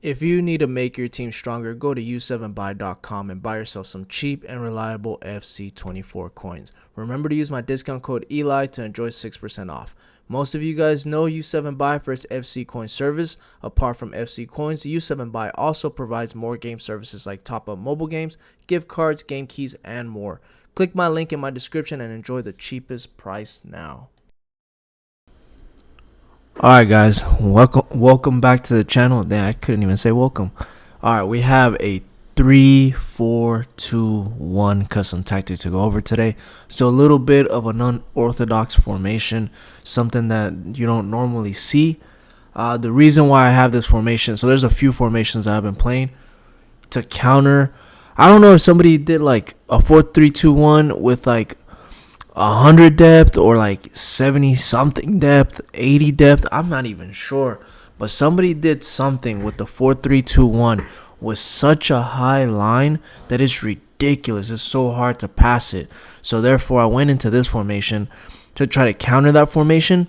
If you need to make your team stronger, go to u7buy.com and buy yourself some cheap and reliable FC24 coins. Remember to use my discount code ELI to enjoy 6% off. Most of you guys know U7Buy for its FC coin service. Apart from FC coins, U7Buy also provides more game services like top-up mobile games, gift cards, game keys, and more. Click my link in my description and enjoy the cheapest price now. Alright guys, welcome back to the channel. Damn, I couldn't even say welcome. Alright, we have a 3-4-2-1 custom tactic to go over today. So a little bit of an unorthodox formation, something that you don't normally see. The reason why I have this formation, so there's a few formations that I've been playing to counter. I don't know if somebody did like a 4-3-2-1 with like 100 depth or like 70 something depth, 80 depth. I'm not even sure, but somebody did something with the 4-3-2-1 with such a high line that it's ridiculous. It's so hard to pass it. So therefore I went into this formation to try to counter that formation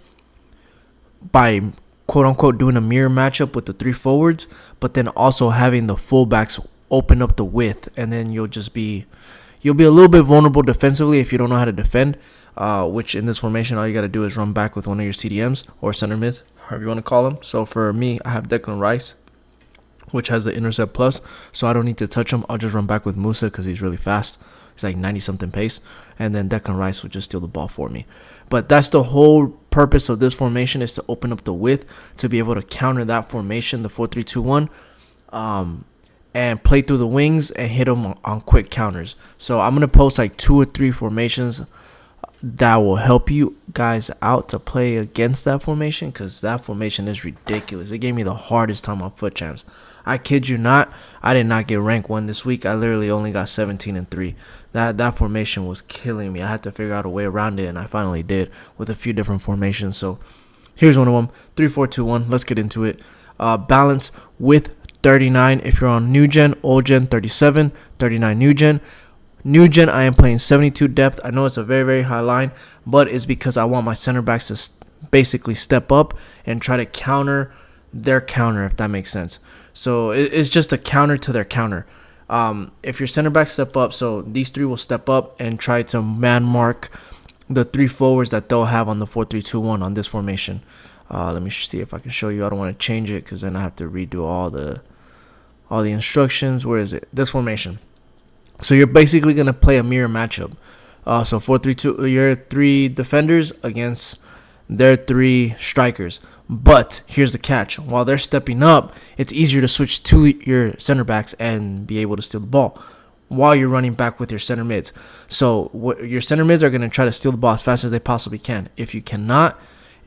by quote unquote doing a mirror matchup with the three forwards, but then also having the fullbacks open up the width, and then you'll be a little bit vulnerable defensively if you don't know how to defend, which in this formation, all you got to do is run back with one of your CDMs or center mids, however you want to call them. So for me, I have Declan Rice, which has the intercept plus, so I don't need to touch him. I'll just run back with Musa because he's really fast. He's like 90-something pace, and then Declan Rice will just steal the ball for me. But that's the whole purpose of this formation, is to open up the width to be able to counter that formation, the 4-3-2-1. And play through the wings and hit them on quick counters. So I'm going to post like 2 or 3 formations that will help you guys out to play against that formation, because that formation is ridiculous. It gave me the hardest time on foot champs. I kid you not, I did not get rank 1 this week. I literally only got 17-3. That formation was killing me. I had to figure out a way around it, and I finally did with a few different formations. So here's one of them, 3-4-2-1. Let's get into it. Balance with 39 if you're on new gen, old gen 37, 39 new gen. New gen, I am playing 72 depth. I know it's a very, very high line, but it's because I want my center backs to basically step up and try to counter their counter, if that makes sense. So it's just a counter to their counter. If your center backs step up, so these 3 will step up and try to man mark the 3 forwards that they'll have on the 4-3-2-1 on this formation. Let me see if I can show you. I don't want to change it because then I have to redo all the instructions. Where is it? This formation. So you're basically going to play a mirror matchup. So 4-3-2, your 3 defenders against their 3 strikers. But here's the catch. While they're stepping up, it's easier to switch to your center backs and be able to steal the ball while you're running back with your center mids. So your center mids are going to try to steal the ball as fast as they possibly can. If you cannot,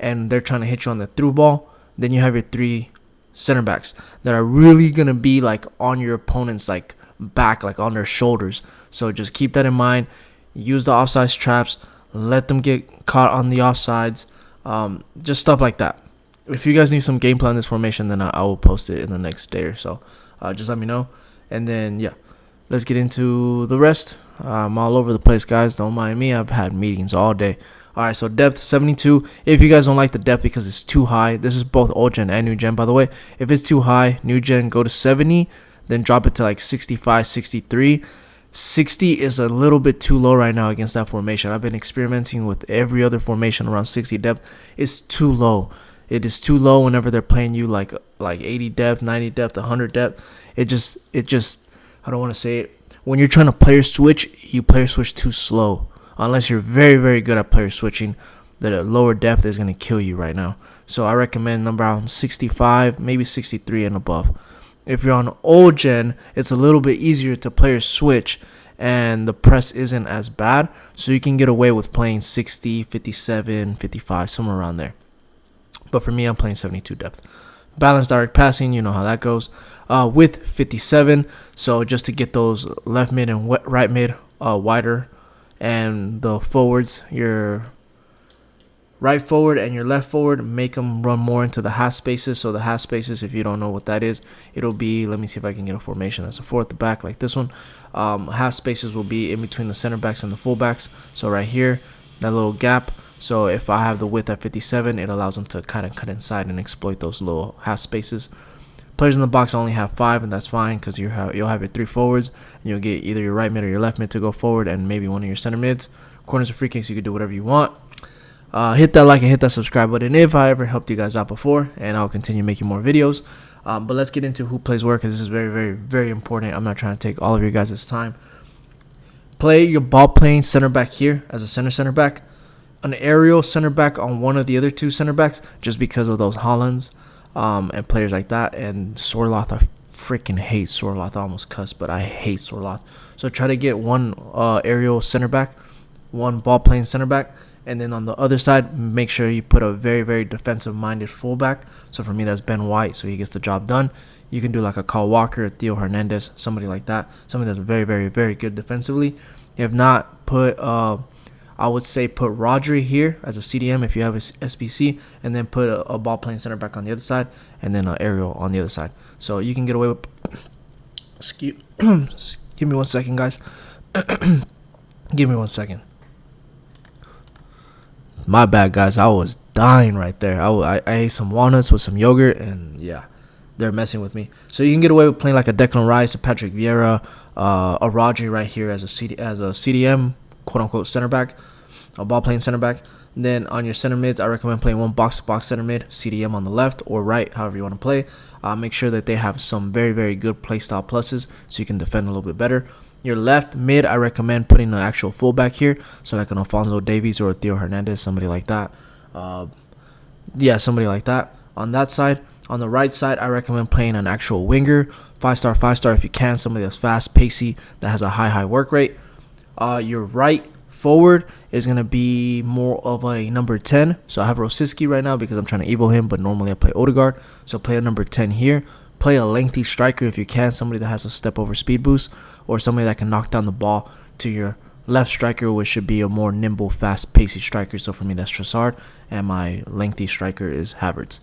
and they're trying to hit you on the through ball, then you have your 3 center backs that are really going to be like on your opponent's like back, like on their shoulders. So just keep that in mind. Use the offsides traps. Let them get caught on the offsides. Just stuff like that. If you guys need some game plan in this formation, then I will post it in the next day or so. Just let me know. And then, yeah, let's get into the rest. I'm all over the place, guys. Don't mind me. I've had meetings all day. Alright, so depth 72. If you guys don't like the depth because it's too high, this is both old gen and new gen, by the way. If it's too high, new gen, go to 70, then drop it to like 65, 63. 60 is a little bit too low right now against that formation. I've been experimenting with every other formation around 60 depth. It's too low. It is too low whenever they're playing you like 80 depth, 90 depth, 100 depth. It just I don't want to say it. When you're trying to player switch, you player switch too slow. Unless you're very, very good at player switching, the lower depth is going to kill you right now. So I recommend number around 65, maybe 63 and above. If you're on old gen, it's a little bit easier to player switch, and the press isn't as bad. So you can get away with playing 60, 57, 55, somewhere around there. But for me, I'm playing 72 depth. Balanced direct passing, you know how that goes. With 57, so just to get those left mid and right mid wider. And the forwards, your right forward and your left forward, make them run more into the half spaces. So the half spaces, if you don't know what that is, it'll be, let me see if I can get a formation that's a 4 at the back like this one. Half spaces will be in between the center backs and the full backs. So right here, that little gap. So if I have the width at 57, it allows them to kind of cut inside and exploit those little half spaces. Players in the box only have 5, and that's fine because you'll have your 3 forwards, and you'll get either your right mid or your left mid to go forward, and maybe one of your center mids. Corners or free kicks, you can do whatever you want. Hit that like and hit that subscribe button if I ever helped you guys out before, and I'll continue making more videos. But let's get into who plays where, because this is very, very, very important. I'm not trying to take all of your guys' time. Play your ball playing center back here as a center back. An aerial center back on one of the other 2 center backs, just because of those Hollands and players like that. And Sorloth, I freaking hate Sorloth. I almost cussed, but I hate Sorloth. So try to get one aerial center back, one ball playing center back, and then on the other side, make sure you put a very, very defensive-minded fullback. So for me, that's Ben White, so he gets the job done. You can do like a Kyle Walker, Theo Hernandez, somebody like that. Somebody that's very, very, very good defensively. If not, I would say put Rodri here as a CDM if you have a SBC, and then put a ball playing center back on the other side, and then an aerial on the other side. So you can get away with. Excuse give me 1 second, guys. Give me 1 second. My bad, guys. I was dying right there. I ate some walnuts with some yogurt, and yeah, they're messing with me. So you can get away with playing like a Declan Rice, a Patrick Vieira, a Rodri right here as a CDM, quote unquote center back, a ball playing center back. And then on your center mids, I recommend playing one box to box center mid, CDM on the left or right, however you want to play. Make sure that they have some very, very good play style pluses so you can defend a little bit better. Your left mid, I recommend putting an actual fullback here, so like an Alphonso Davies or a Theo Hernandez, somebody like that. Yeah, somebody like that. On that side, on the right side, I recommend playing an actual winger, 5-star if you can, somebody that's fast, pacey, that has a high work rate. Your right forward is going to be more of a number 10. So I have Rosicky right now because I'm trying to evo him, but normally I play Odegaard. So play a number 10 here. Play a lengthy striker if you can, somebody that has a step over speed boost, or somebody that can knock down the ball to your left striker, which should be a more nimble, fast, pacey striker. So for me, that's Trossard, and my lengthy striker is Havertz.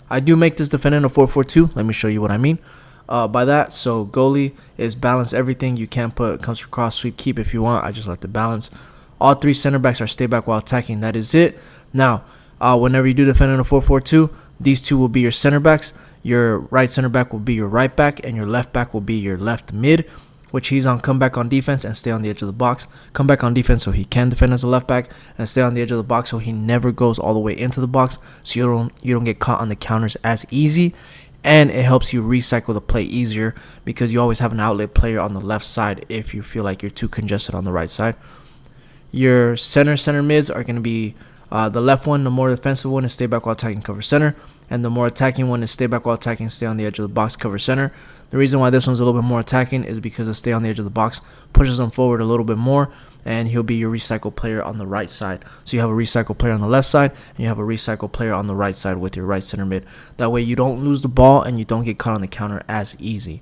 I do make this defend in a 4-4-2. Let me show you what I mean by that. So goalie is balance everything. You can put comes across, sweep, keep if you want. I just like the balance. All 3 center backs are stay back while attacking. That is it. Now, whenever you do defend in a 4-4-2, these 2 will be your center backs. Your right center back will be your right back, and your left back will be your left mid, which he's on come back on defense and stay on the edge of the box. Come back on defense so he can defend as a left back, and stay on the edge of the box so he never goes all the way into the box, so you don't get caught on the counters as easy. And it helps you recycle the play easier because you always have an outlet player on the left side if you feel like you're too congested on the right side. Your center mids are going to be the left one, the more defensive one, is stay back while attacking, cover center. And the more attacking one is stay back while attacking, stay on the edge of the box, cover center. The reason why this one's a little bit more attacking is because the stay on the edge of the box pushes him forward a little bit more, and he'll be your recycle player on the right side. So you have a recycle player on the left side, and you have a recycle player on the right side with your right center mid. That way you don't lose the ball and you don't get caught on the counter as easy.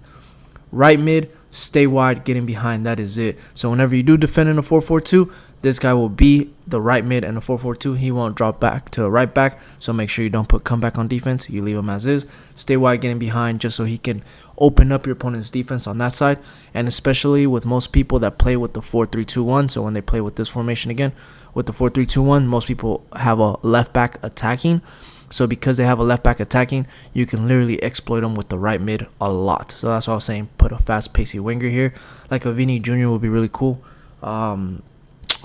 Right mid, stay wide, getting behind, that is it. So whenever you do defend in a 4-4-2, this guy will be the right mid in a 4-4-2. He won't drop back to a right back, so make sure you don't put comeback on defense. You leave him as is. Stay wide, getting behind, just so he can open up your opponent's defense on that side. And especially with most people that play with the 4-3-2-1, so when they play with this formation again, with the 4-3-2-1, most people have a left back attacking. So because they have a left back attacking, you can literally exploit them with the right mid a lot. So that's why I was saying put a fast pacey winger here. Like a Vini Jr. would be really cool.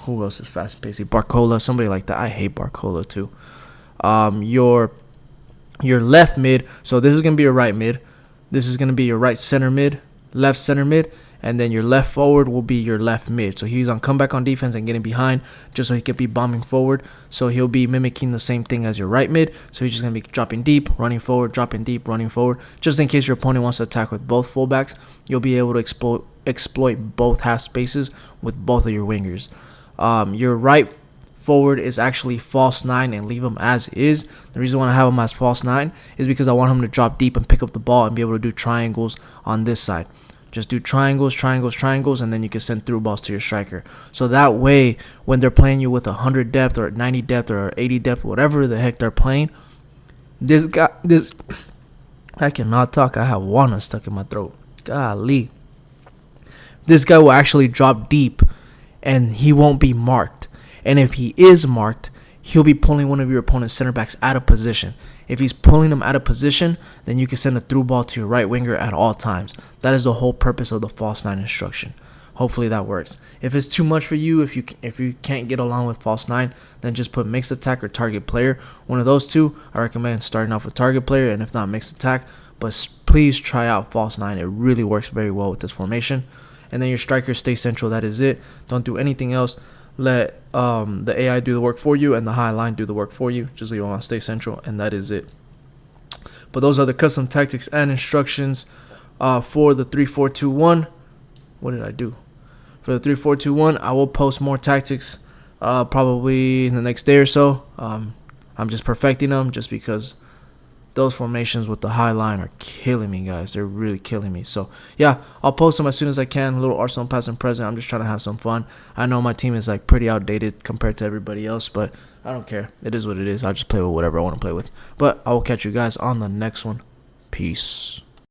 Who else is fast and pacey? Barcola, somebody like that. I hate Barcola too. Your left mid. So this is going to be your right mid. This is going to be your right center mid, left center mid. And then your left forward will be your left mid. So he's on comeback on defense and getting behind just so he could be bombing forward. So he'll be mimicking the same thing as your right mid. So he's just going to be dropping deep, running forward, dropping deep, running forward. Just in case your opponent wants to attack with both fullbacks, you'll be able to exploit both half spaces with both of your wingers. Your right forward is actually false 9 and leave him as is. The reason why I have him as false 9 is because I want him to drop deep and pick up the ball and be able to do triangles on this side. Just do triangles, and then you can send through balls to your striker. So that way, when they're playing you with 100 depth or 90 depth or 80 depth, whatever the heck they're playing, I cannot talk. I have walnuts stuck in my throat. Golly. This guy will actually drop deep, and he won't be marked. And if he is marked, he'll be pulling one of your opponent's center backs out of position. If he's pulling them out of position, then you can send a through ball to your right winger at all times. That is the whole purpose of the false nine instruction. Hopefully that works. If it's too much for you, if you can't get along with false nine, then just put mixed attack or target player. One of those two. I recommend starting off with target player, and if not, mixed attack. But please try out false nine. It really works very well with this formation. And then your strikers stay central. That is it. Don't do anything else. Let the AI do the work for you and the high line do the work for you. Just leave them on stay central, and that is it. But those are the custom tactics and instructions for the 3-4-2-1. What did I do? For the 3-4-2-1, I will post more tactics probably in the next day or so. I'm just perfecting them just because those formations with the high line are killing me, guys. They're really killing me. So, yeah, I'll post them as soon as I can. A little Arsenal past and present. I'm just trying to have some fun. I know my team is like pretty outdated compared to everybody else, but I don't care. It is what it is. I'll just play with whatever I want to play with. But I will catch you guys on the next one. Peace.